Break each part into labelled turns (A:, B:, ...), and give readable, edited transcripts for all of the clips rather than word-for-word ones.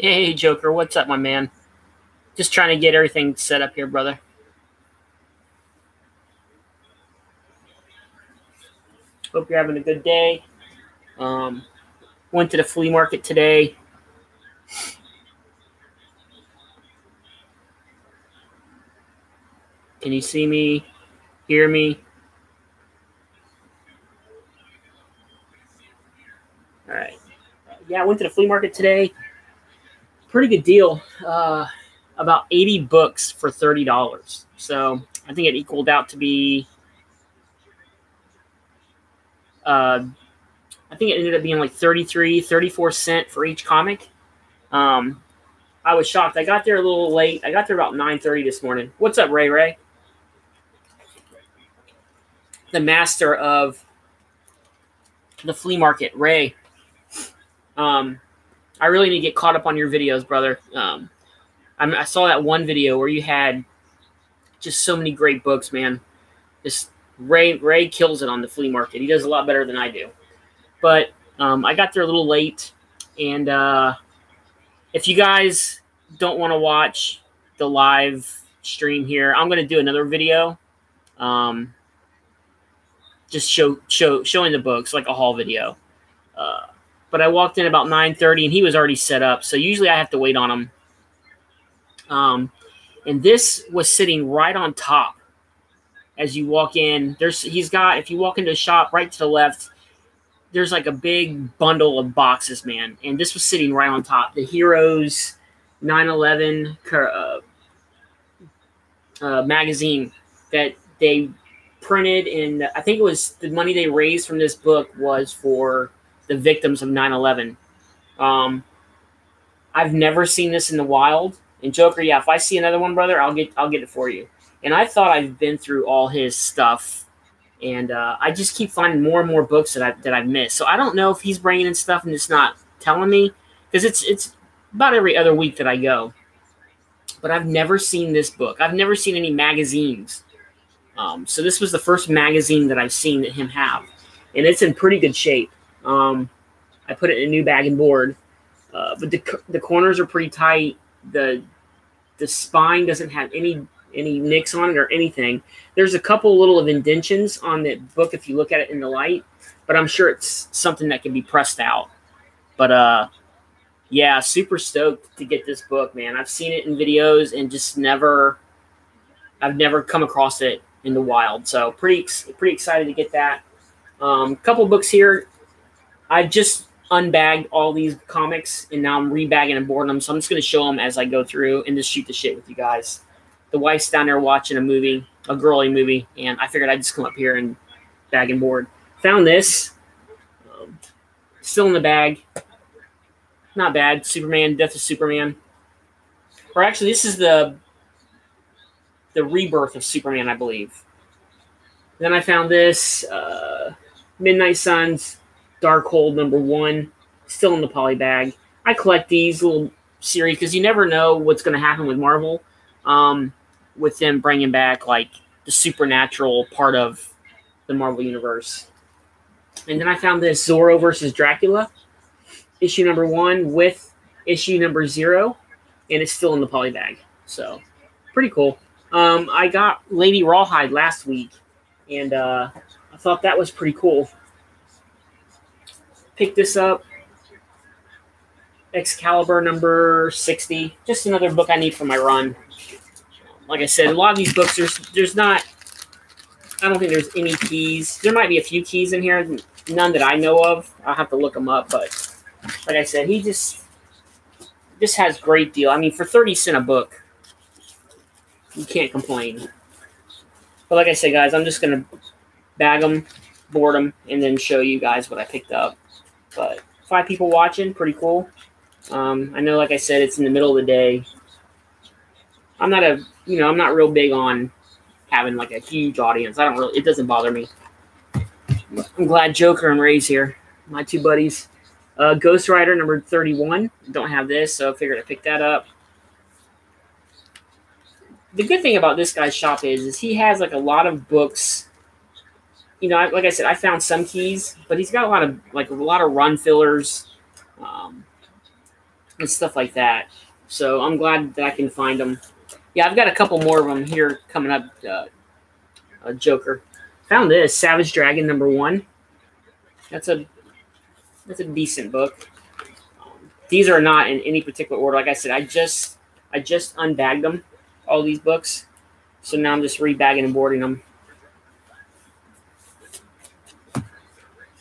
A: Hey, Joker, what's up, my man? Just trying to get everything set up here, brother. Hope you're having a good day. Went to the flea market today. Can you see me? Hear me? All right. Yeah, I went to the flea market today. Pretty good deal. About 80 books for $30. So I think it equaled out to be. I think it ended up being like 34 cents for each comic. I was shocked. I got there a little late. I got there about 9:30 this morning. What's up, Ray Ray? The master of the flea market, Ray. I really need to get caught up on your videos, brother. I saw that one video where you had just so many great books, man. Just Ray kills it on the flea market. He does a lot better than I do. But I got there a little late, and if you guys don't want to watch the live stream here, I'm going to do another video. Just showing the books, like a haul video. But I walked in about 9:30, and he was already set up. So usually I have to wait on him. And this was sitting right on top as you walk in. If you walk into a shop right to the left, there's like a big bundle of boxes, man. And this was sitting right on top. The Heroes 9/11 magazine that they printed, and I think it was the money they raised from this book was for the victims of 9/11. I've never seen this in the wild. And Joker, yeah, if I see another one, brother, I'll get it for you. And I thought I've been through all his stuff, and I just keep finding more and more books that I've missed. So I don't know if he's bringing in stuff and it's not telling me, because it's about every other week that I go. But I've never seen this book. I've never seen any magazines. So this was the first magazine that I've seen that him have, and it's in pretty good shape. I put it in a new bag and board, but the corners are pretty tight. The spine doesn't have any nicks on it or anything. There's a couple little of indentions on the book if you look at it in the light, but I'm sure it's something that can be pressed out. But yeah, super stoked to get this book, man. I've seen it in videos and just I've never come across it in the wild. So pretty excited to get that. Couple books here. I've just unbagged all these comics, and now I'm rebagging and boarding them. So I'm just going to show them as I go through and just shoot the shit with you guys. The wife's down there watching a girly movie, and I figured I'd just come up here and bag and board. Found this. Still in the bag. Not bad. Superman, Death of Superman. Or actually, this is the rebirth of Superman, I believe. Then I found this. Midnight Suns. Darkhold #1, still in the poly bag. I collect these little series because you never know what's going to happen with Marvel, with them bringing back like the supernatural part of the Marvel universe. And then I found this Zorro versus Dracula, issue #1 with issue #0, and it's still in the poly bag. So pretty cool. I got Lady Rawhide last week, and I thought that was pretty cool. Picked this up. Excalibur #60. Just another book I need for my run. Like I said, a lot of these books, there's not, I don't think there's any keys. There might be a few keys in here, none that I know of. I'll have to look them up, but like I said, he just has great deal. I mean, for 30 cents a book, you can't complain. But like I said, guys, I'm just going to bag them, board them, and then show you guys what I picked up. But 5 people watching, pretty cool. I know, like I said, it's in the middle of the day. I'm not real big on having like a huge audience. It doesn't bother me. I'm glad Joker and Ray's here, my two buddies. Ghost Rider #31. Don't have this, so I figured I'd pick that up. The good thing about this guy's shop is he has like a lot of books. You know, like I said, I found some keys, but he's got a lot of run fillers. and stuff like that. So I'm glad that I can find them. Yeah, I've got a couple more of them here coming up. Joker. Found this Savage Dragon #1. That's a decent book. These are not in any particular order. Like I said, I just unbagged them, all these books. So now I'm just rebagging and boarding them.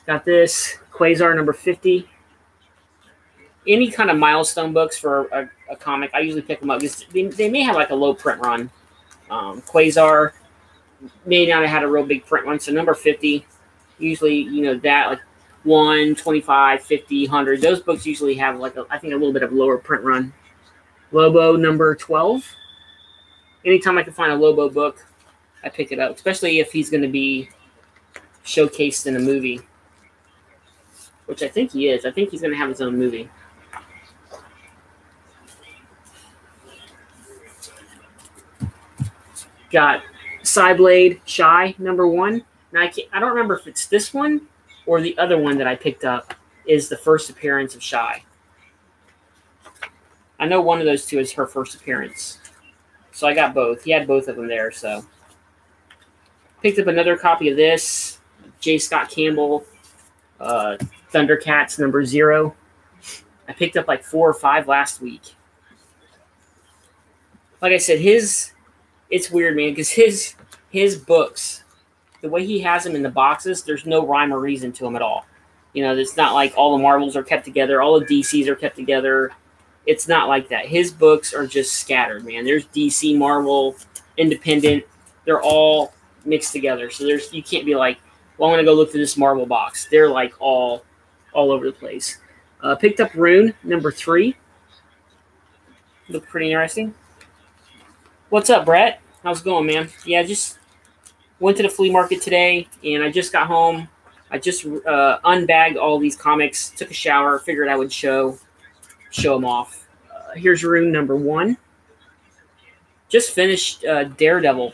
A: Got this Quasar #50. Any kind of milestone books for a comic, I usually pick them up because they may have like a low print run. Quasar may not have had a real big print run, so #50, usually, that like 1, 25, 50, 100. Those books usually have like I think a little bit of lower print run. Lobo #12. Anytime I can find a Lobo book, I pick it up, especially if he's going to be showcased in a movie, which I think he is. I think he's going to have his own movie. Got Cyblade Shy #1. Now I don't remember if it's this one or the other one that I picked up is the first appearance of Shy. I know one of those two is her first appearance. So I got both. He had both of them there, so. Picked up another copy of this. J. Scott Campbell, Thundercats #0. I picked up like 4 or 5 last week. Like I said, it's weird, man, because his books, the way he has them in the boxes, there's no rhyme or reason to them at all. It's not like all the Marvels are kept together, all the DCs are kept together. It's not like that. His books are just scattered, man. There's DC, Marvel, Independent. They're all mixed together. So you can't be like, well, I'm going to go look for this Marvel box. They're like all over the place. Picked up Rune #3. Looked pretty interesting. What's up, Brett? How's it going, man? Yeah, just went to the flea market today, and I just got home. I just unbagged all these comics, took a shower, figured I would show them off. Here's Rune #1. Just finished Daredevil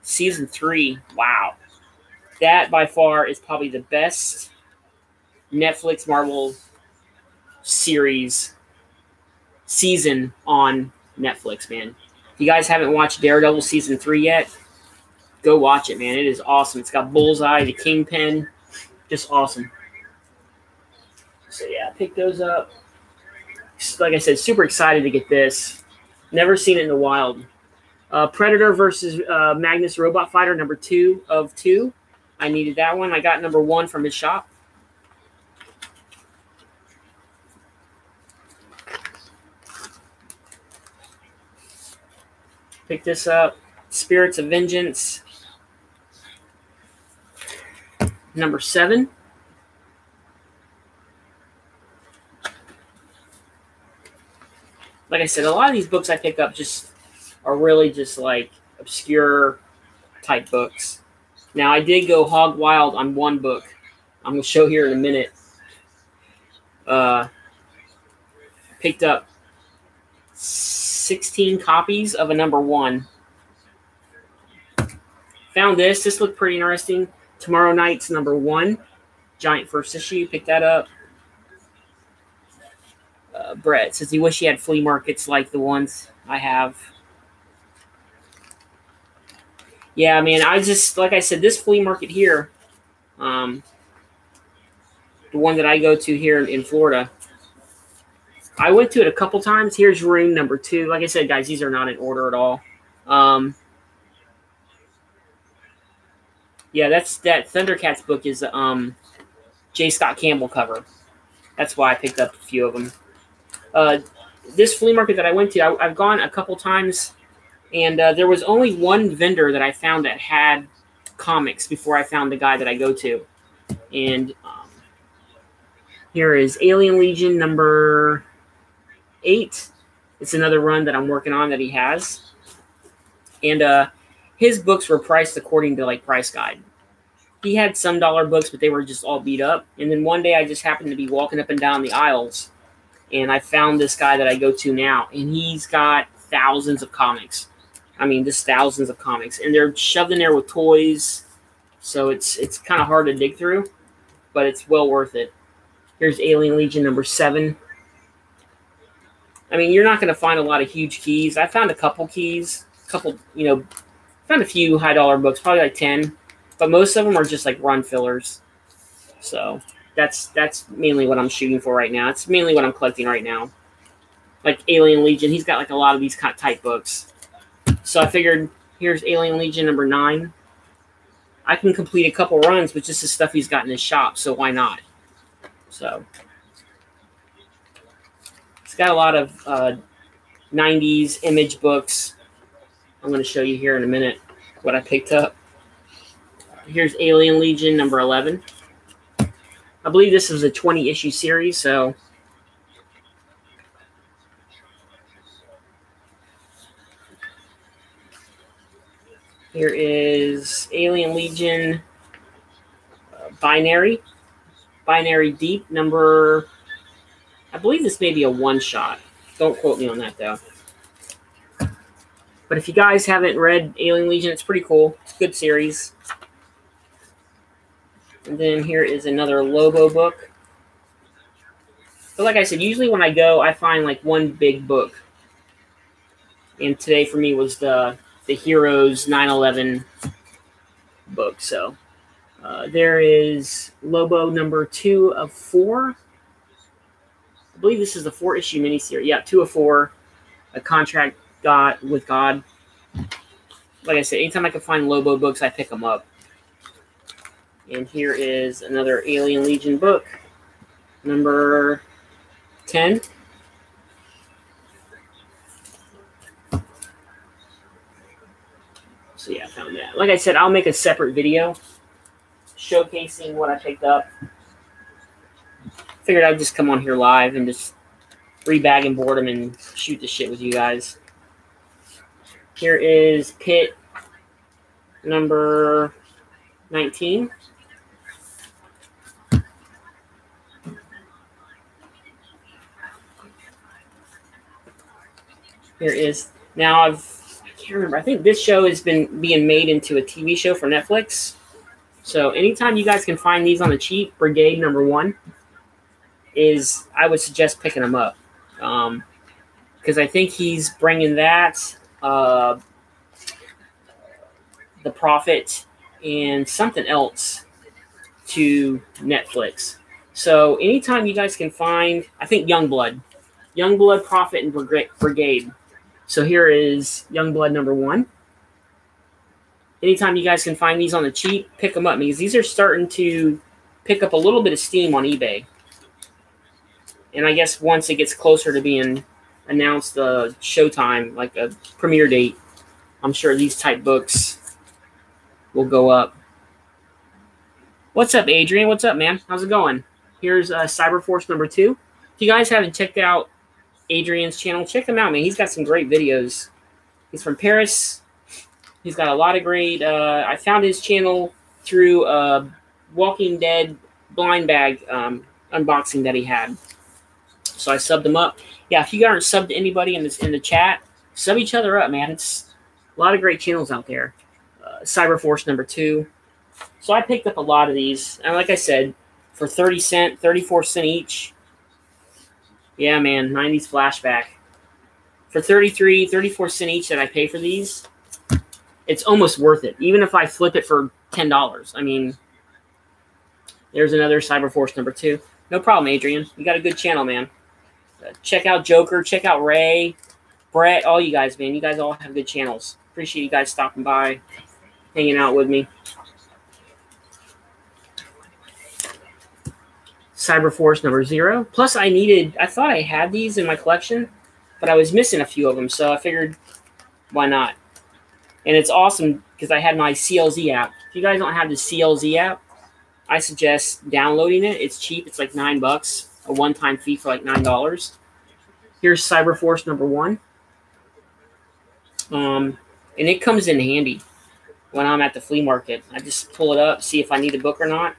A: Season 3. Wow. That, by far, is probably the best Netflix Marvel season on Netflix, man. If you guys haven't watched Daredevil Season 3 yet, go watch it, man. It is awesome. It's got Bullseye, the Kingpin. Just awesome. So, yeah, pick those up. Like I said, super excited to get this. Never seen it in the wild. Predator versus Magnus Robot Fighter #2 of 2. I needed that one. I got #1 from his shop. Pick this up. Spirits of Vengeance #7. Like I said, a lot of these books I pick up just are really just like obscure type books. Now, I did go hog wild on one book. I'm going to show here in a minute. Picked up 16 copies of a #1. Found this. This looked pretty interesting. Tomorrow Night's #1. Giant first issue. Picked that up. Brett says he wish he had flea markets like the ones I have. Yeah, man, like I said, this flea market here, the one that I go to here in Florida, I went to it a couple times. Here's Rune #2. Like I said, guys, these are not in order at all. Yeah, that Thundercats book is J. Scott Campbell cover. That's why I picked up a few of them. This flea market that I went to, I've gone a couple times, and there was only one vendor that I found that had comics before I found the guy that I go to. And here is Alien Legion #8. It's another run that I'm working on that he has. And his books were priced according to like Price Guide. He had some dollar books, but they were just all beat up. And then one day I just happened to be walking up and down the aisles, and I found this guy that I go to now, and he's got thousands of comics. I mean, just thousands of comics, and they're shoved in there with toys, so it's kind of hard to dig through, but it's well worth it. Here's Alien Legion #7. I mean, you're not going to find a lot of huge keys. I found a couple keys, found a few high-dollar books, probably like 10, but most of them are just like run fillers. So that's mainly what I'm shooting for right now. It's mainly what I'm collecting right now. Like Alien Legion, he's got like a lot of these type books. So I figured, here's Alien Legion number 9. I can complete a couple runs with just the stuff he's got in his shop, so why not? So it's got a lot of 90s image books. I'm going to show you here in a minute what I picked up. Here's Alien Legion number 11. I believe this is a 20-issue series, so here is Alien Legion Binary Deep number, I believe this may be a one-shot. Don't quote me on that, though. But if you guys haven't read Alien Legion, it's pretty cool. It's a good series. And then here is another Lobo book. But like I said, usually when I go, I find like one big book. And today for me was the Heroes 9/11 book. So there is Lobo number 2 of 4. I believe this is the 4-issue miniseries. Yeah, 2 of 4. A Contract with God. Like I said, anytime I can find Lobo books, I pick them up. And here is another Alien Legion book, number 10. So yeah, I found that. Like I said, I'll make a separate video showcasing what I picked up. Figured I'd just come on here live and just rebag and boredom and shoot the shit with you guys. Here is Pit number 19. Here is, now I can't remember, I think this show has been being made into a TV show for Netflix. So anytime you guys can find these on the cheap, Brigade number 1 is, I would suggest picking them up. Because I think he's bringing that, The Prophet, and something else to Netflix. So anytime you guys can find, I think Youngblood, Prophet, and Brigade. So here is Youngblood number 1. Anytime you guys can find these on the cheap, pick them up, because these are starting to pick up a little bit of steam on eBay. And I guess once it gets closer to being announced the showtime, like a premiere date, I'm sure these type books will go up. What's up, Adrian? What's up, man? How's it going? Here's Cyberforce number 2. If you guys haven't checked out Adrian's channel, check him out, man. He's got some great videos. He's from Paris. He's got a lot of great... I found his channel through a Walking Dead blind bag unboxing that he had. So I subbed him up. Yeah, if you aren't subbed to anybody in the chat, sub each other up, man. It's a lot of great channels out there. Cyberforce number 2. So I picked up a lot of these. And like I said, for 30 cents, 34 cents each. Yeah, man, 90s flashback. For 34 cents each that I pay for these, it's almost worth it. Even if I flip it for $10. I mean, there's another Cyberforce number 2. No problem, Adrian. You got a good channel, man. Check out Joker. Check out Ray, Brett, all you guys, man. You guys all have good channels. Appreciate you guys stopping by, hanging out with me. Cyberforce number 0. Plus, I thought I had these in my collection, but I was missing a few of them, so I figured, why not? And it's awesome because I had my CLZ app. If you guys don't have the CLZ app, I suggest downloading it. It's cheap. It's like $9. A one-time fee for like $9. Here's Cyberforce number 1. And it comes in handy when I'm at the flea market. I just pull it up, see if I need a book or not.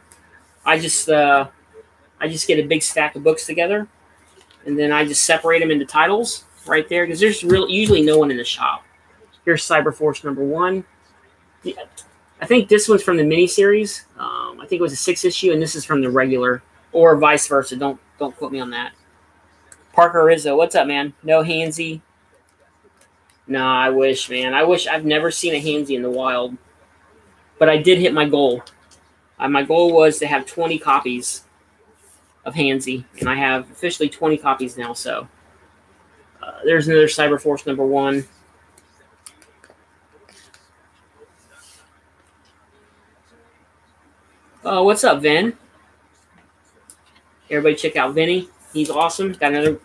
A: I just get a big stack of books together, and then I just separate them into titles right there because there's usually no one in the shop. Here's Cyberforce number 1. I think this one's from the miniseries. I think it was a 6 issue, and this is from the regular, or vice versa. Don't quote me on that. Parker Rizzo, what's up, man? No handsy. Nah, I wish, man. I wish. I've never seen a handsy in the wild, but I did hit my goal. My goal was to have 20 copies of handsy, and I have officially 20 copies now. So there's another Cyberforce #1. Oh, what's up, Vin? Everybody check out Vinny. He's awesome. Got a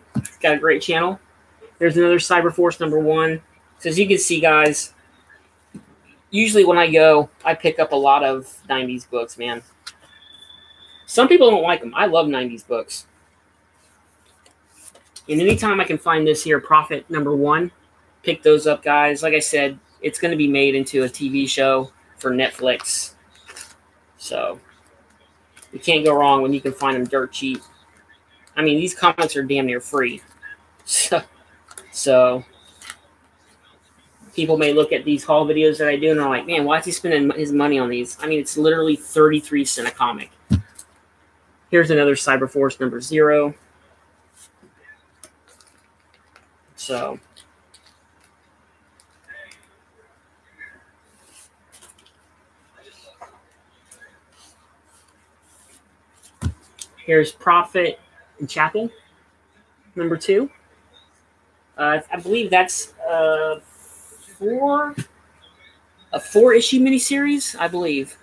A: great channel. There's another Cyberforce #1. So as you can see, guys, usually when I go, I pick up a lot of 90s books, man. Some people don't like them. I love 90s books. And anytime I can find this here, Prophet #1, pick those up, guys. Like I said, it's going to be made into a TV show for Netflix. So you can't go wrong when you can find them dirt cheap. I mean, these comics are damn near free. So people may look at these haul videos that I do and they're like, man, why is he spending his money on these? I mean, it's literally 33 cents a comic. Here's another Cyberforce #0. So here's Prophet and Chapel #2. I believe that's a 4-issue miniseries, I believe.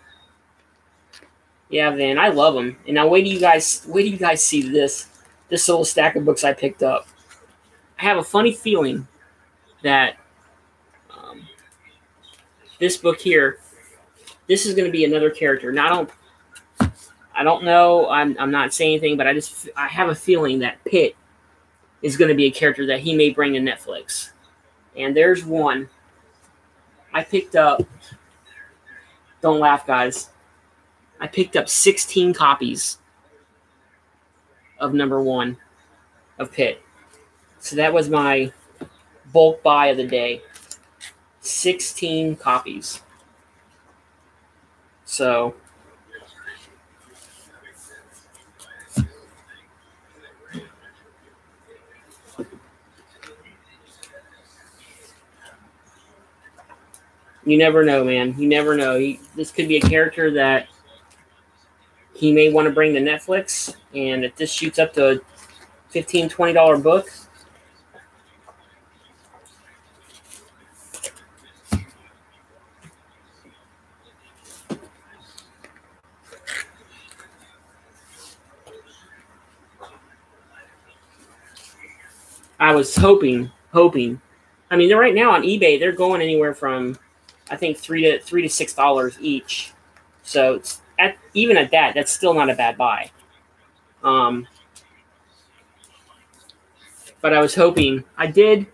A: Yeah, man, I love them. And now wait till you guys see this little stack of books I picked up. I have a funny feeling that this book here, this is going to be another character. Now I don't know. I'm not saying anything, but I have a feeling that Pitt is going to be a character that he may bring to Netflix. And there's one I picked up. Don't laugh, guys. I picked up 16 copies of #1 of Pitt. So that was my bulk buy of the day. 16 copies. So you never know, man. You never know. This could be a character that he may want to bring to Netflix. And if this shoots up to a $15, $20 book, I was hoping. I mean, right now on eBay, they're going anywhere from, I think, $3 to $6 each. So it's even at that, that's still not a bad buy. But I was hoping. I did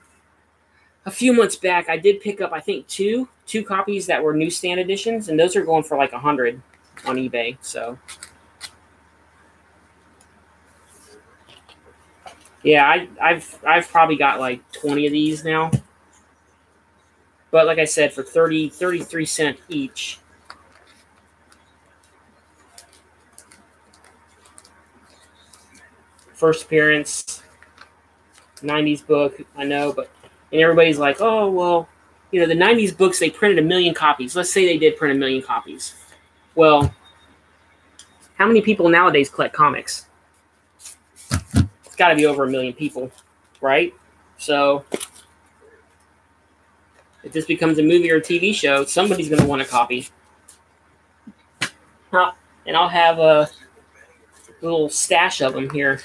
A: a few months back. I did pick up, I think, two copies that were newsstand editions, and those are going for like $100 on eBay. So yeah, I've probably got like 20 of these now. But like I said, for 33 cents each. First appearance, 90s book, I know, and everybody's like, oh, well, the 90s books, they printed 1 million copies. Let's say they did print 1 million copies. Well, how many people nowadays collect comics? It's got to be over 1 million people, right? So if this becomes a movie or a TV show, somebody's going to want a copy. And I'll have a little stash of them here.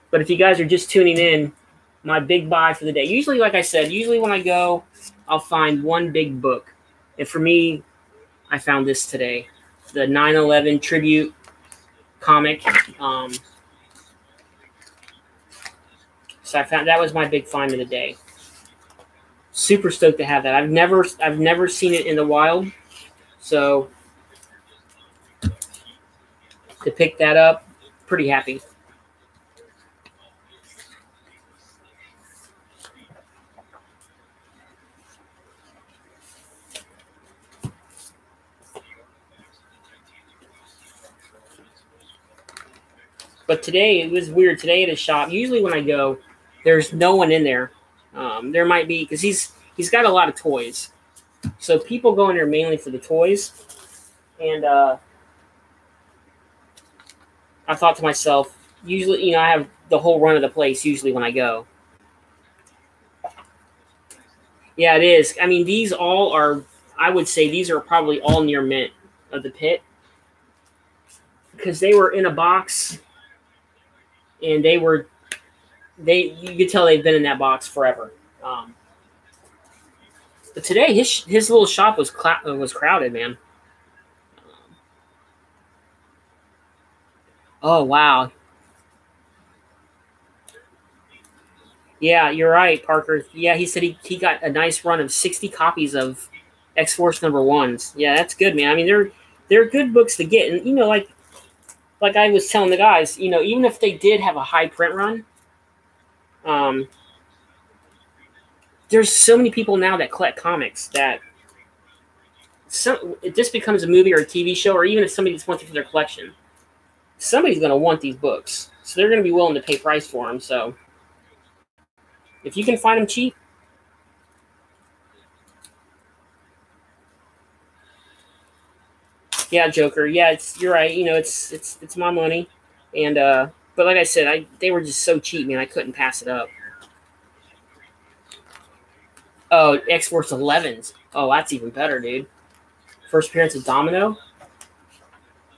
A: But if you guys are just tuning in, my big buy for the day. Usually, like I said, when I go, I'll find one big book. And for me, I found this today. The 9/11 tribute comic. So I found that was my big find of the day. Super stoked to have that. I've never seen it in the wild. So to pick that up, pretty happy. But today it was weird. Today at his shop, usually when I go, there's no one in there. There might be, because he's got a lot of toys, so people go in there mainly for the toys. And I thought to myself, usually, I have the whole run of the place usually when I go. Yeah, it is. I mean, these all are, I would say these are probably all near mint of the pit, because they were in a box, and you could tell they've been in that box forever. But today his little shop was crowded, man. Oh, wow. Yeah, you're right, Parker. Yeah, he said he got a nice run of 60 copies of X-Force #1s. Yeah, that's good, man. I mean, they're good books to get, and like I was telling the guys, even if they did have a high print run, there's so many people now that collect comics that if this becomes a movie or a TV show, or even if somebody just wants it for their collection, somebody's going to want these books, so they're going to be willing to pay price for them. So if you can find them cheap, yeah, Joker. Yeah, you're right. It's my money, and but like I said, they were just so cheap, man. I couldn't pass it up. Oh, X-Force 11s. Oh, that's even better, dude. First appearance of Domino.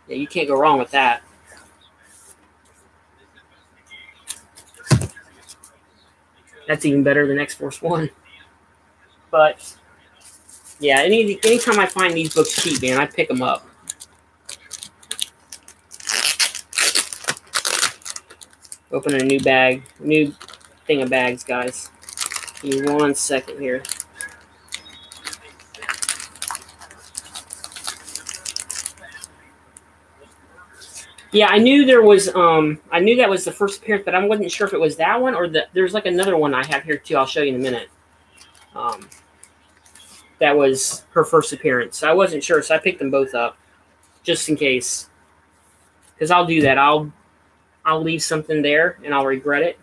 A: Yeah, you can't go wrong with that. That's even better than X-Force 1. But yeah, anytime I find these books cheap, man, I pick them up. Open a new bag, new thing of bags, guys. Give me 1 second here. Yeah, I knew there was. I knew that was the first appearance, but I wasn't sure if it was that one or there's like another one I have here too. I'll show you in a minute. That was her first appearance. So I wasn't sure, so I picked them both up just in case. Because I'll do that. I'll leave something there and I'll regret it,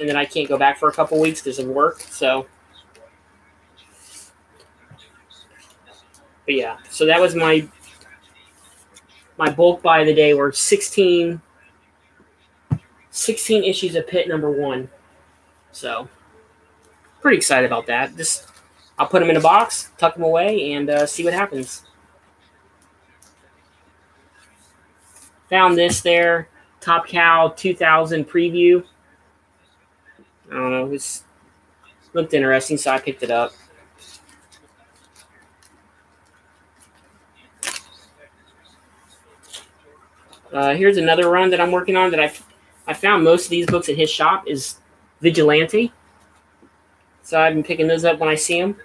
A: and then I can't go back for a couple weeks because of work. So, but yeah. So that was my bulk buy of the day were 16 issues of Pit #1. So, pretty excited about that. I'll put them in a box, tuck them away, and see what happens. Found this there, Top Cow 2000 preview. I don't know, it looked interesting, so I picked it up. Here's another run that I'm working on that I found most of these books at his shop is Vigilante. So I've been picking those up when I see them.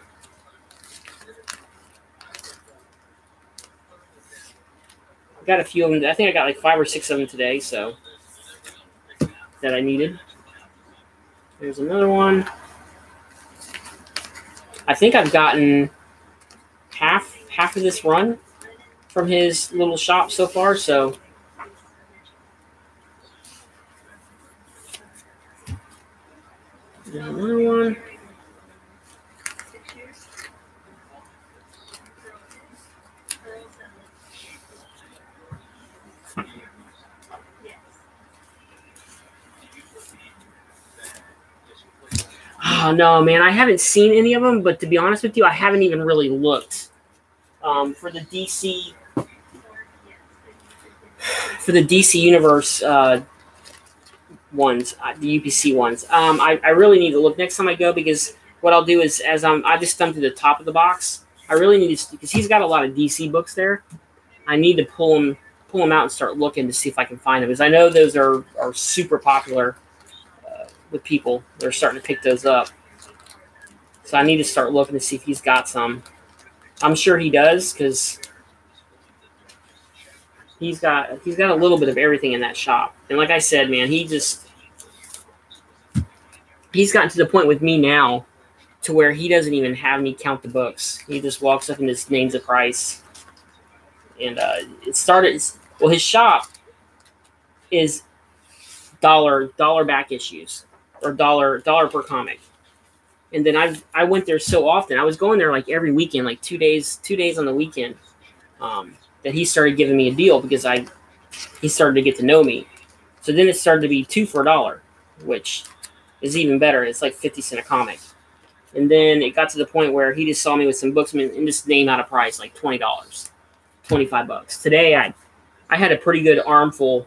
A: I got a few of them. I think I got like 5 or 6 of them today, so that I needed. There's another one. I think I've gotten half of this run from his little shop so far, so there's another one. Oh, no, man, I haven't seen any of them, but to be honest with you, I haven't even really looked for the DC Universe ones, the UPC ones. I really need to look next time I go, because what I'll do is I just thumb to the top of the box. I really need to, because he's got a lot of DC books there. I need to pull them out and start looking to see if I can find them, because I know those are super popular with people. They're starting to pick those up. So I need to start looking to see if he's got some. I'm sure he does, because he's got a little bit of everything in that shop. And like I said, man, he's gotten to the point with me now to where he doesn't even have me count the books. He just walks up and just names a price. And it started, well, his shop, is dollar back issues, or dollar per comic. And then I went there so often. I was going there like every weekend, like 2 days on the weekend. That he started giving me a deal because he started to get to know me. So then it started to be 2 for $1, which is even better. It's like 50 cents a comic. And then it got to the point where he just saw me with some books and just named out a price, like $20, $25. Today I had a pretty good armful,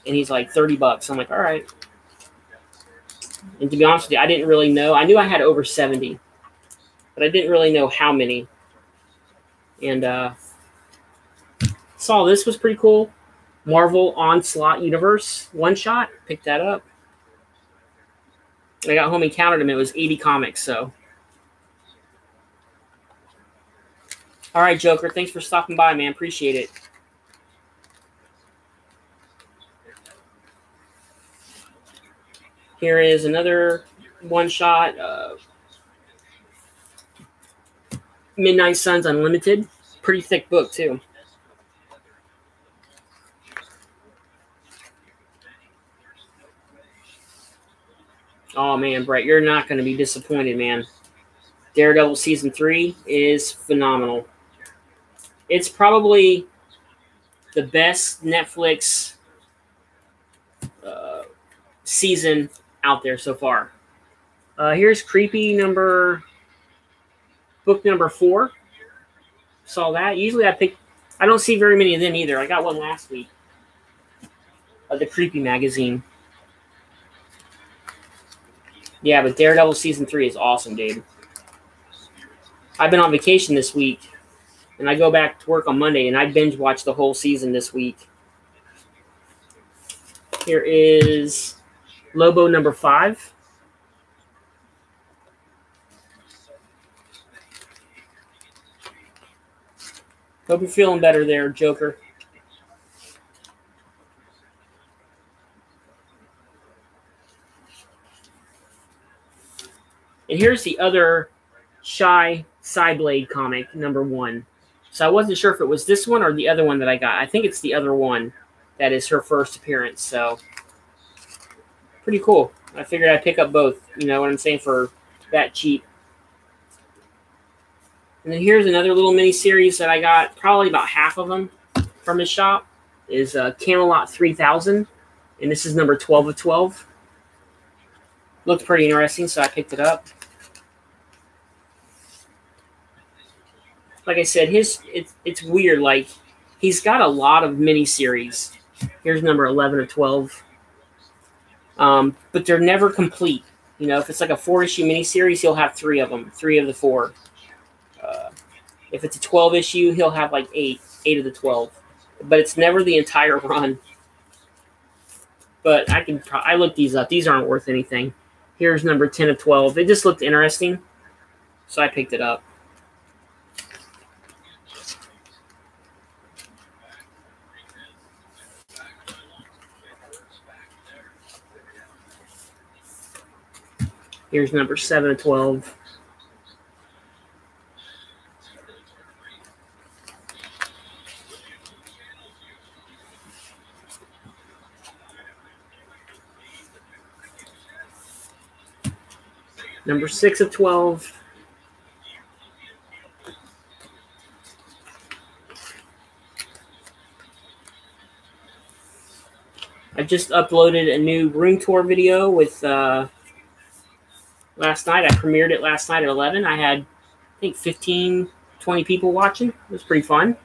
A: and he's like $30. I'm like, all right. And to be honest with you, I didn't really know. I knew I had over 70, but I didn't really know how many. And saw this was pretty cool. Marvel Onslaught Universe one-shot. Picked that up. I got home and counted them. It was 80 comics, so. All right, Joker. Thanks for stopping by, man. Appreciate it. Here is another one-shot. Midnight Suns Unlimited. Pretty thick book, too. Oh, man, Brett, you're not going to be disappointed, man. Daredevil Season 3 is phenomenal. It's probably the best Netflix season out there so far. Here's Creepy book number 4. Saw that. Usually I don't see very many of them either. I got one last week of the Creepy magazine. Yeah, but Daredevil Season 3 is awesome, dude. I've been on vacation this week, and I go back to work on Monday, and I binge watch the whole season this week. Here is Lobo number 5. Hope you're feeling better there, Joker. And here's the other Shy Cyblade comic, number 1. So I wasn't sure if it was this one or the other one that I got. I think it's the other one that is her first appearance. So pretty cool. I figured I'd pick up both. You know what I'm saying, for that cheap. And then here's another little mini series that I got. Probably about half of them from his shop. Is Camelot 3000. And this is number 12 of 12. Looked pretty interesting, so I picked it up. Like I said, it's weird. Like, he's got a lot of miniseries. Here's number 11 of 12. But they're never complete. You know, if it's like a 4-issue miniseries, he'll have 3 of them, 3 of the 4. If it's a 12-issue, he'll have like 8 of the 12. But it's never the entire run. But I looked these up. These aren't worth anything. Here's number 10 of 12. It just looked interesting, so I picked it up. Here's number 7 of 12. Number 6 of 12. I just uploaded a new room tour video with last night. I premiered it last night at 11. I had, I think, 15, 20 people watching. It was pretty fun.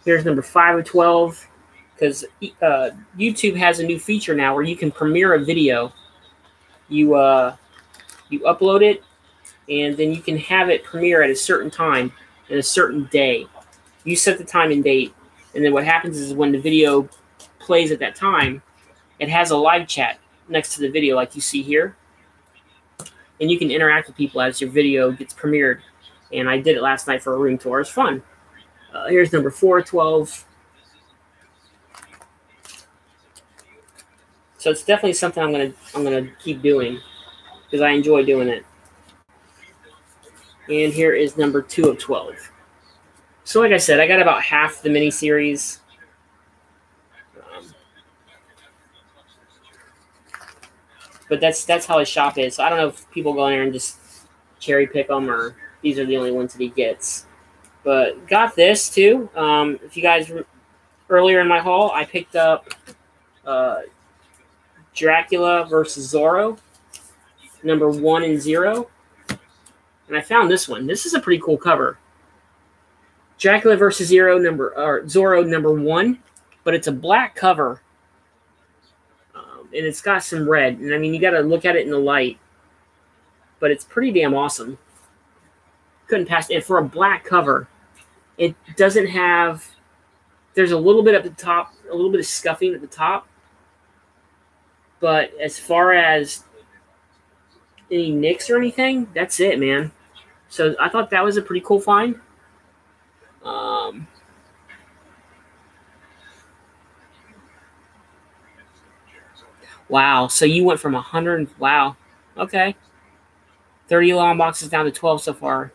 A: Here's number 5 of 12. Because YouTube has a new feature now where you can premiere a video. You upload it, and then you can have it premiere at a certain time and a certain day. You set the time and date, and then what happens is when the video plays at that time, it has a live chat next to the video like you see here. And you can interact with people as your video gets premiered. And I did it last night for a room tour. It's fun. Here's number 4 of 12. So it's definitely something I'm gonna keep doing because I enjoy doing it. And here is number 2 of 12. So like I said, I got about half the miniseries. But that's how his shop is. So I don't know if people go in there and just cherry pick them, or these are the only ones that he gets. But got this too. If you guys earlier in my haul, I picked up Dracula versus Zorro, number 1 and 0, and I found this one. This is a pretty cool cover. Dracula versus Zorro number 1, but it's a black cover, and it's got some red. And I mean, you got to look at it in the light, but it's pretty damn awesome. Couldn't pass it. And for a black cover, it doesn't have. There's a little bit at the top, a little bit of scuffing at the top, but as far as any nicks or anything, that's it, man. So I thought that was a pretty cool find. Wow. So you went from 100. Wow. Okay. 30 long boxes down to 12 so far.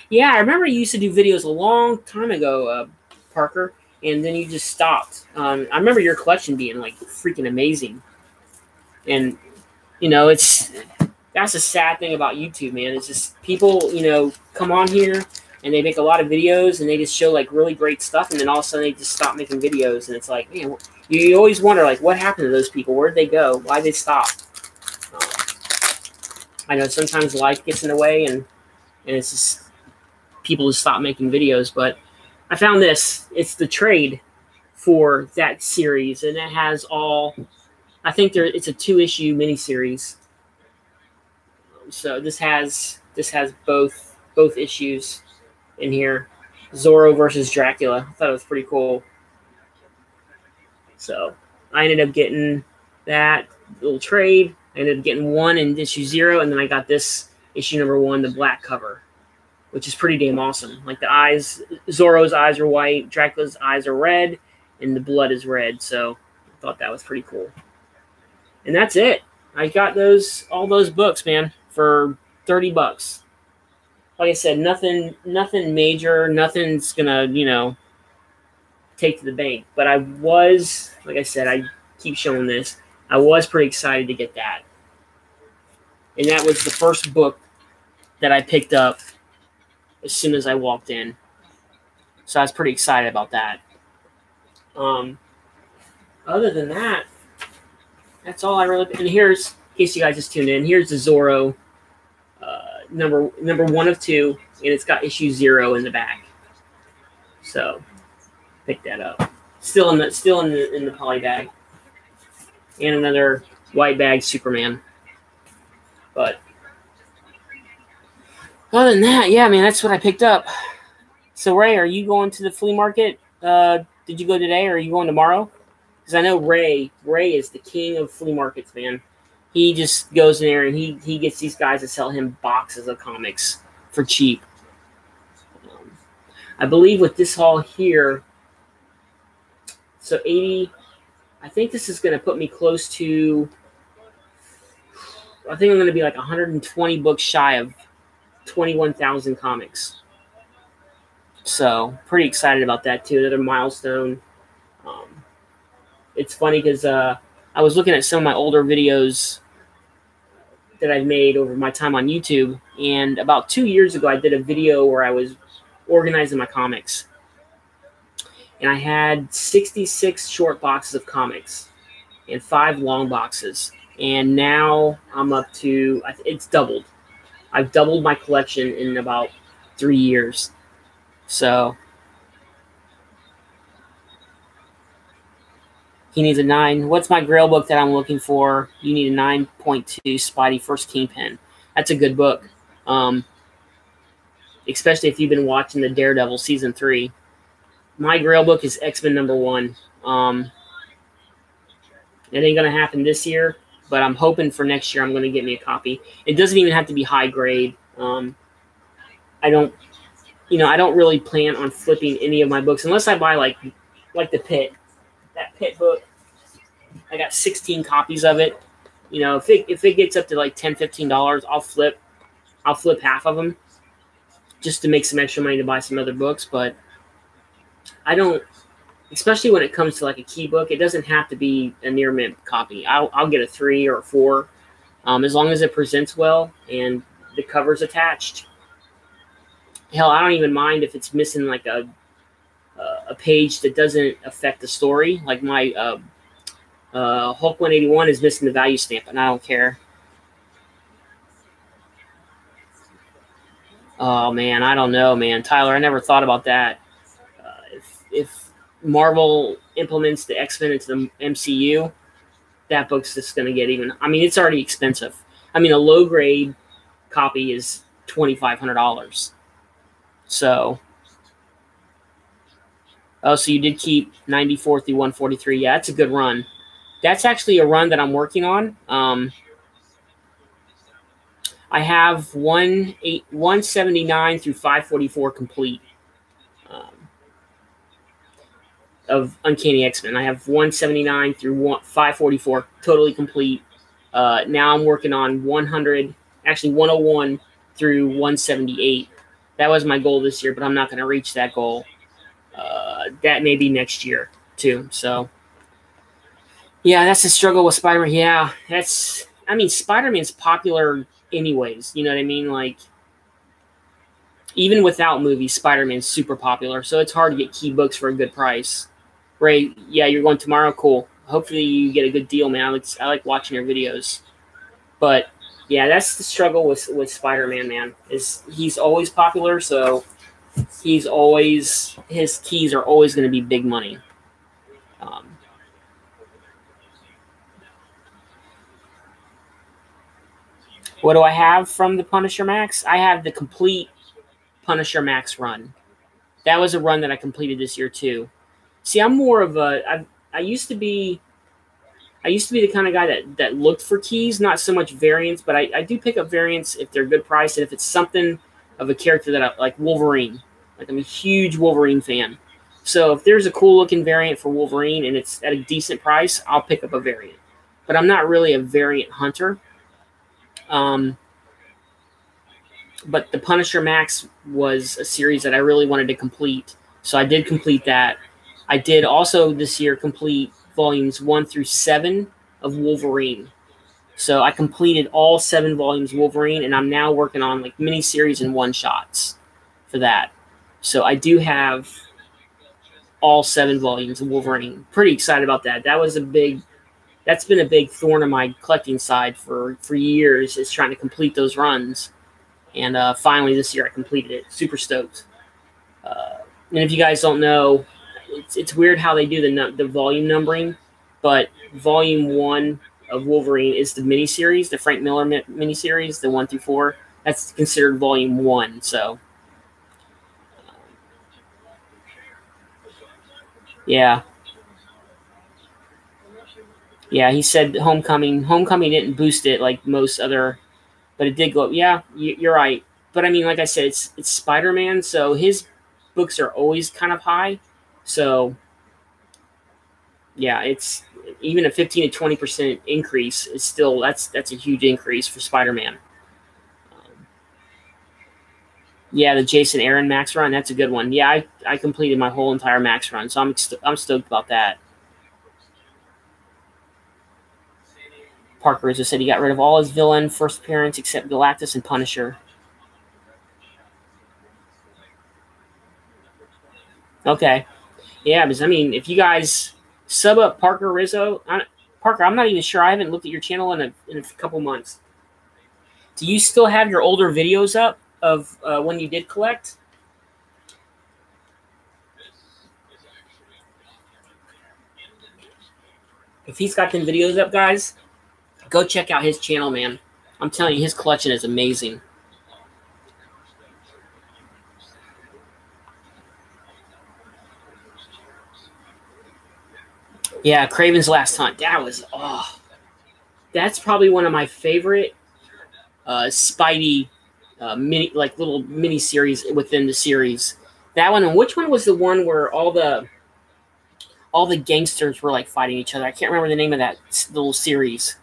A: Yeah, I remember you used to do videos a long time ago, Parker, and then you just stopped. I remember your collection being like freaking amazing. And, you know, that's a sad thing about YouTube, man. It's just people, you know, come on here and they make a lot of videos and they just show like really great stuff, and then all of a sudden they just stop making videos, and it's like, man, you always wonder like what happened to those people? Where'd they go? Why'd they stop? I know sometimes life gets in the way, and it's just people just stop making videos. But I found this. It's the trade for that series, and it has all. I think it's a 2-issue miniseries. So this has both issues in here. Zorro versus Dracula. I thought it was pretty cool. So I ended up getting that little trade. I ended up getting 1 in issue 0, and then I got this issue number 1, the black cover, which is pretty damn awesome. Like the eyes, Zorro's eyes are white, Dracula's eyes are red, and the blood is red. So I thought that was pretty cool. And that's it. I got all those books, man, for $30. Like I said, nothing major, nothing's gonna, you know, take to the bank. But I was, like I said, I keep showing this. I was pretty excited to get that. And that was the first book that I picked up as soon as I walked in. So I was pretty excited about that. Other than that, that's all I really. And here's, in case you guys just tuned in, here's the Zorro number 1 of 2, and it's got issue 0 in the back. So pick that up. Still in the poly bag. And another white bag Superman. But other than that, yeah, man, that's what I picked up. So Ray, are you going to the flea market? Did you go today, or are you going tomorrow? Because I know Ray is the king of flea markets, man. He just goes in there and he gets these guys to sell him boxes of comics for cheap. I believe with this haul here, so 80, I think this is going to put me close to, I think I'm going to be like 120 books shy of 21,000 comics. So pretty excited about that too. Another milestone. It's funny because I was looking at some of my older videos that I've made over my time on YouTube, and about 2 years ago I did a video where I was organizing my comics, and I had 66 short boxes of comics and 5 long boxes, and now I'm up to, it's doubled. I've doubled my collection in about 3 years. So he needs a 9. What's my Grail book that I'm looking for? You need a 9.2 Spidey First Kingpin. That's a good book. Especially if you've been watching the Daredevil Season 3. My Grail book is X-Men number 1. It ain't going to happen this year, but I'm hoping for next year I'm going to get me a copy. It doesn't even have to be high grade. I don't really plan on flipping any of my books unless I buy like the Pit. That Pit book, I got 16 copies of it. You know, if it gets up to like $10, $15, I'll flip half of them just to make some extra money to buy some other books. But I don't especially when it comes to like a key book. It doesn't have to be a near mint copy. I'll get a 3 or a 4, as long as it presents well and the cover's attached. Hell, I don't even mind if it's missing like a page that doesn't affect the story. Like my Hulk 181 is missing the value stamp, and I don't care. Oh man, I don't know, man. Tyler, I never thought about that. If Marvel implements the X-Men into the MCU, that book's just going to get even. I mean, it's already expensive. I mean, a low grade copy is $2,500. So, oh, so you did keep 94 through 143. Yeah, that's a good run. That's actually a run that I'm working on. I have 179 through 544 complete of Uncanny X-Men. I have 179 through 544 totally complete. Now I'm working on 101 through 178. That was my goal this year, but I'm not going to reach that goal. That may be next year too. So, yeah, that's the struggle with Spider-Man. Yeah, I mean, Spider-Man's popular anyways. You know what I mean? Like, even without movies, Spider-Man's super popular. So it's hard to get key books for a good price. Ray, yeah, you're going tomorrow? Cool. Hopefully you get a good deal, man. I like watching your videos. But, yeah, that's the struggle with Spider-Man, man. He's always popular, so his keys are always going to be big money. What do I have from the Punisher Max? I have the complete Punisher Max run. That was a run that I completed this year too. See, I'm more of I used to be the kind of guy that looked for keys, not so much variants, but I do pick up variants if they're good price and if it's something of a character that I like. Wolverine. Like, I'm a huge Wolverine fan. So if there's a cool looking variant for Wolverine and it's at a decent price, I'll pick up a variant. But I'm not really a variant hunter. But the Punisher Max was a series that I really wanted to complete. So I did complete that. I did also this year complete volumes 1 through 7 of Wolverine. So I completed all 7 volumes of Wolverine, and I'm now working on like miniseries and one-shots for that. So I do have all 7 volumes of Wolverine. Pretty excited about that. That's been a big thorn in my collecting side for years, is trying to complete those runs. And finally this year I completed it. Super stoked. And if you guys don't know, it's weird how they do the volume numbering, but volume 1 of Wolverine is the miniseries, the Frank Miller miniseries, the 1 through 4. That's considered volume 1. So, yeah. Yeah, he said Homecoming didn't boost it like most other, but it did go up. Yeah, you're right. But I mean, like I said, it's Spider-Man, so his books are always kind of high. So, yeah, it's even a 15 to 20% increase is still that's a huge increase for Spider-Man. Yeah, the Jason Aaron Max run, that's a good one. Yeah, I completed my whole entire Max run, so I'm stoked about that. Parker just said he got rid of all his villain first appearance except Galactus and Punisher. Okay. Yeah, because I mean, if you guys sub up Parker Rizzo, Parker, I'm not even sure. I haven't looked at your channel in a couple months. Do you still have your older videos up of when you did collect? If he's got them videos up, guys, go check out his channel, man. I'm telling you, his collection is amazing. Yeah, Kraven's Last Hunt. That's probably one of my favorite Spidey little mini series within the series. That one, and which one was the one where all the gangsters were like fighting each other? I can't remember the name of that little series.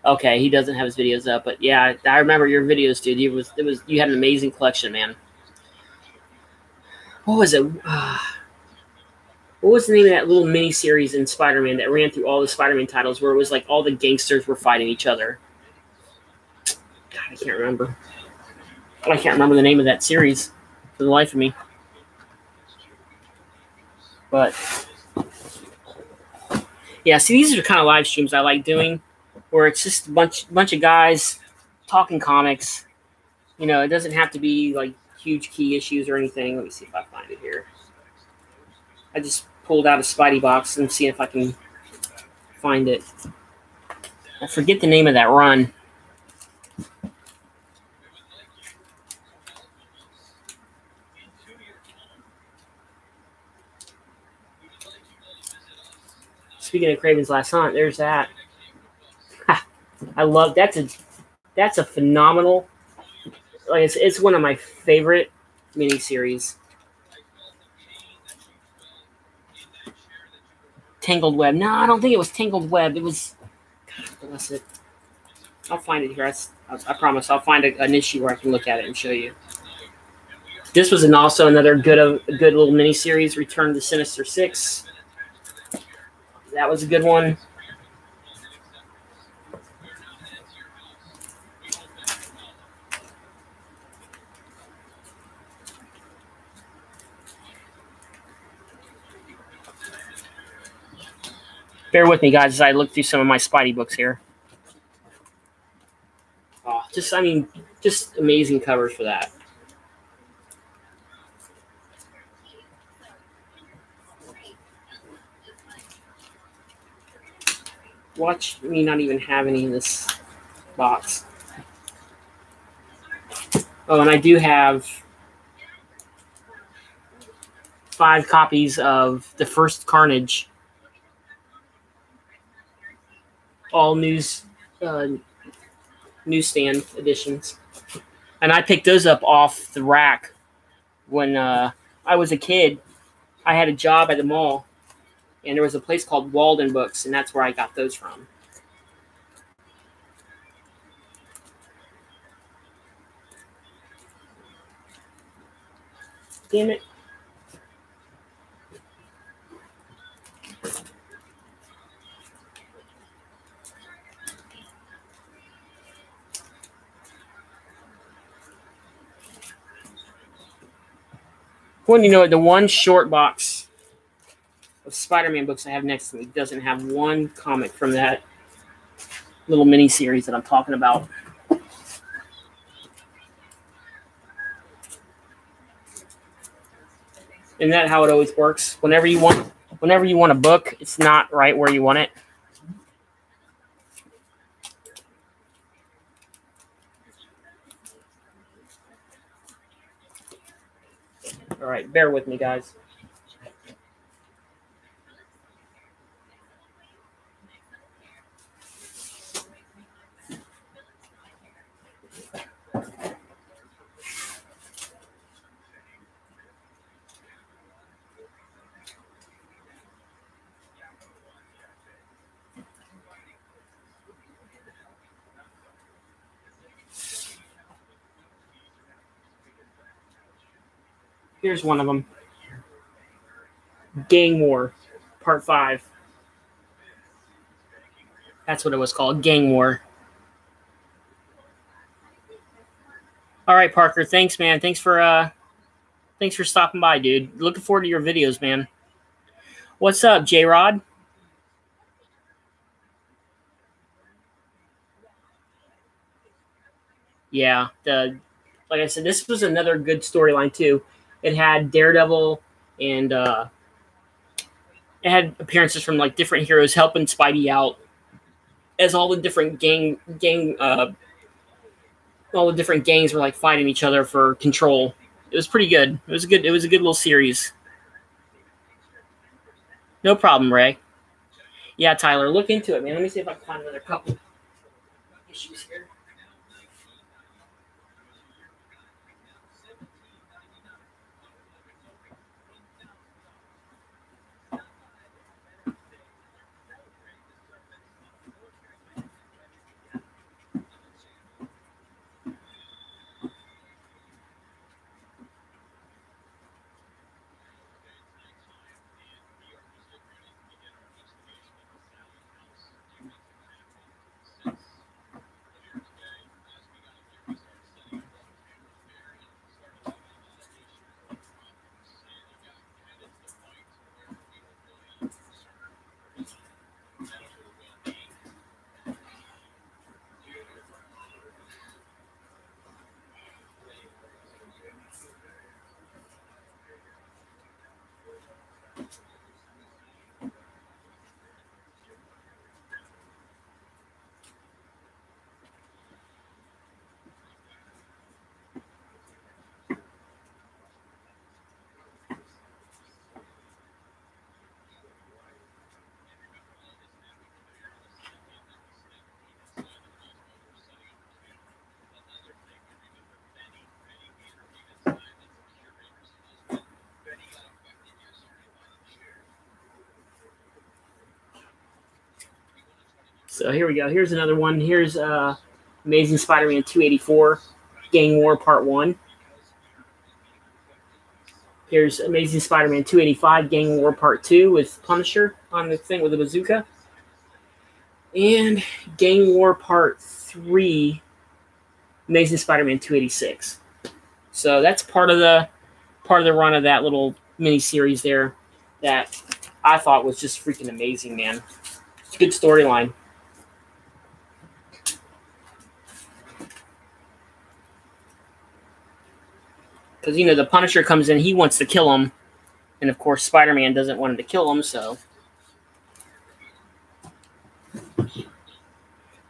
A: Okay, he doesn't have his videos up, but yeah, I remember your videos, dude. You had an amazing collection, man. What was it? What was the name of that little mini series in Spider-Man that ran through all the Spider-Man titles, where it was like all the gangsters were fighting each other? God, I can't remember. I can't remember the name of that series for the life of me. But yeah, see, these are the kind of live streams I like doing, where it's just a bunch of guys talking comics. You know, it doesn't have to be like huge key issues or anything. Let me see if I find it here. I just pulled out a Spidey box and see if I can find it. I forget the name of that run. Speaking of Craven's Last Hunt, there's that. I love that's a phenomenal. Like it's one of my favorite miniseries. Tangled Web. No, I don't think it was Tangled Web. It was. God bless it. I'll find it here. I promise. I'll find an issue where I can look at it and show you. This was also another good little miniseries. Return to Sinister Six. That was a good one. Bear with me, guys, as I look through some of my Spidey books here. Oh, just amazing covers for that. Watch me not even have any in this box. Oh, and I do have 5 copies of the first Carnage. All newsstand editions. And I picked those up off the rack when I was a kid. I had a job at the mall, and there was a place called Walden Books, and that's where I got those from. Damn it. When you know, the one short box of Spider-Man books I have next to me doesn't have one comic from that little mini series that I'm talking about. Isn't that how it always works? Whenever you want a book, it's not right where you want it. All right, bear with me, guys. Here's one of them. Gang War, Part 5. That's what it was called, Gang War. All right, Parker. Thanks, man. Thanks for stopping by, dude. Looking forward to your videos, man. What's up, J-Rod? Yeah, like I said, this was another good storyline too. It had Daredevil and it had appearances from like different heroes helping Spidey out as all the different all the different gangs were like fighting each other for control. It was pretty good. It was a good little series. No problem, Ray. Yeah, Tyler, look into it, man. Let me see if I can find another couple issues here. So here we go. Here's another one. Here's Amazing Spider-Man 284, Gang War Part 1. Here's Amazing Spider-Man 285, Gang War Part 2 with Punisher on the thing with the bazooka. And Gang War Part 3, Amazing Spider-Man 286. So that's part of the run of that little mini-series there that I thought was just freaking amazing, man. It's a good storyline. Because, you know, the Punisher comes in, he wants to kill him. And, of course, Spider-Man doesn't want him to kill him, so.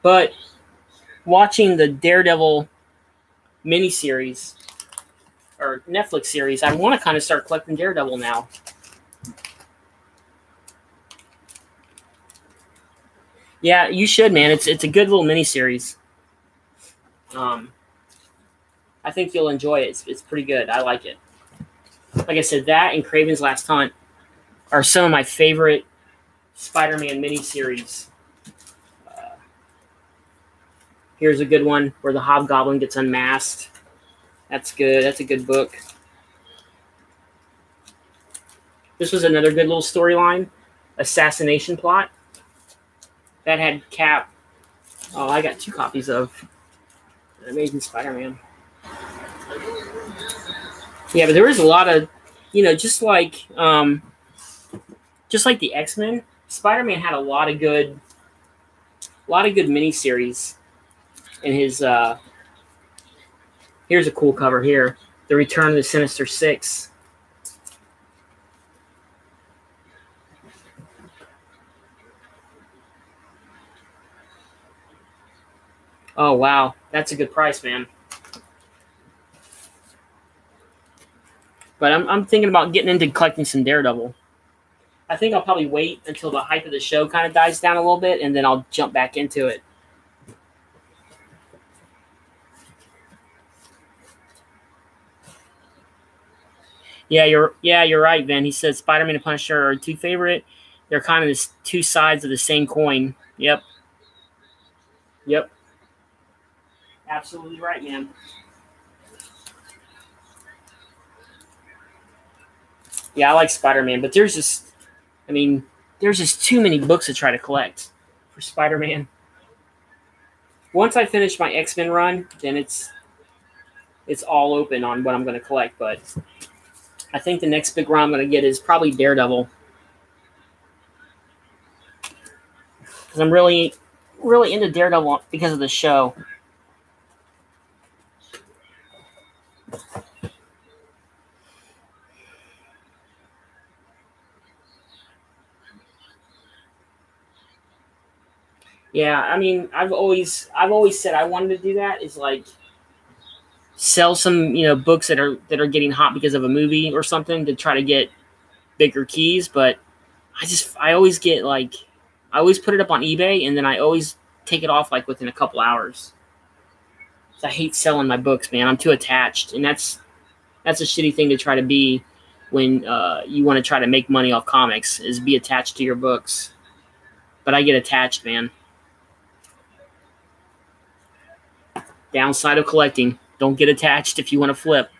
A: But watching the Daredevil miniseries, or Netflix series, I want to kind of start collecting Daredevil now. Yeah, you should, man. It's a good little miniseries. I think you'll enjoy it. It's pretty good. I like it. Like I said, that and Kraven's Last Hunt are some of my favorite Spider-Man miniseries. Here's a good one where the Hobgoblin gets unmasked. That's good. That's a good book. This was another good little storyline. Assassination Plot. That had Cap. Oh, I got 2 copies of Amazing Spider-Man. Yeah, but there was a lot of, you know, just like the X-Men, Spider-Man had a lot of good miniseries in his. Here's a cool cover here: The Return of the Sinister Six. Oh wow, that's a good price, man. But I'm thinking about getting into collecting some Daredevil. I think I'll probably wait until the hype of the show kind of dies down a little bit, and then I'll jump back into it. Yeah, you're right, Vin. He says Spider-Man and Punisher are 2 favorite. They're kind of the 2 sides of the same coin. Yep. Absolutely right, man. Yeah, I like Spider-Man, but there's just too many books to try to collect for Spider-Man. Once I finish my X-Men run, then it's all open on what I'm going to collect. But I think the next big run I'm going to get is probably Daredevil, because I'm really into Daredevil because of the show. Yeah, I mean, I've always said I wanted to do that. Is like sell some, you know, books that are getting hot because of a movie or something to try to get bigger keys. But I always get like, I always put it up on eBay and then I always take it off like within a couple hours. So I hate selling my books, man. I'm too attached, and that's a shitty thing to try to be when you want to try to make money off comics, is be attached to your books. But I get attached, man. Downside of collecting: don't get attached if you want to flip.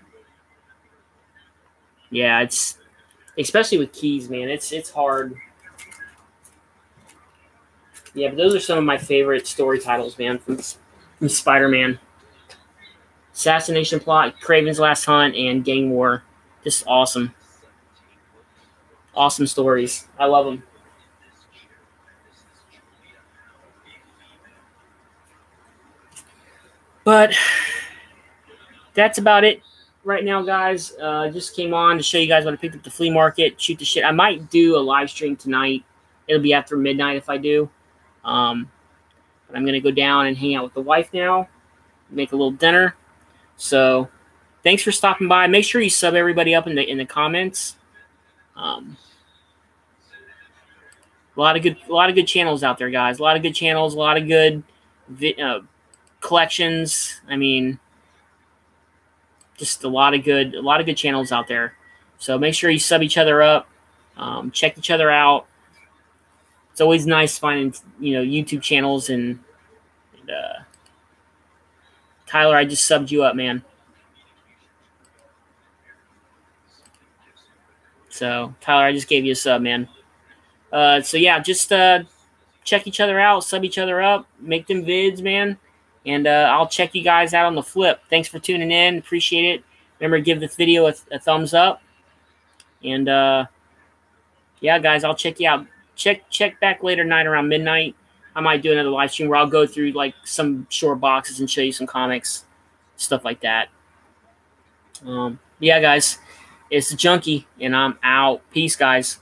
A: Yeah, it's especially with keys, man. It's hard. Yeah, but those are some of my favorite story titles, man, from Spider-Man. Assassination Plot, Kraven's Last Hunt, and Gang War. Just awesome. Awesome stories. I love them. But that's about it right now, guys. Just came on to show you guys what I picked up at the flea market. Shoot the shit. I might do a live stream tonight. It'll be after midnight if I do. But I'm going to go down and hang out with the wife now. Make a little dinner. So thanks for stopping by. Make sure you sub everybody up in the comments. A lot of good channels out there, guys. A lot of good channels. A lot of good collections. I mean, just a lot of good channels out there. So make sure you sub each other up. Check each other out. it's always nice finding, you know, YouTube channels and Tyler, I just subbed you up, man. So Tyler, I just gave you a sub, man. So yeah, just check each other out, sub each other up, make them vids, man. And I'll check you guys out on the flip. Thanks for tuning in. Appreciate it. Remember to give this video a thumbs up. And yeah, guys, I'll check you out. Check back later tonight around midnight. I might do another live stream where I'll go through like some short boxes and show you some comics, stuff like that. Yeah, guys, it's the Junkie, and I'm out. Peace, guys.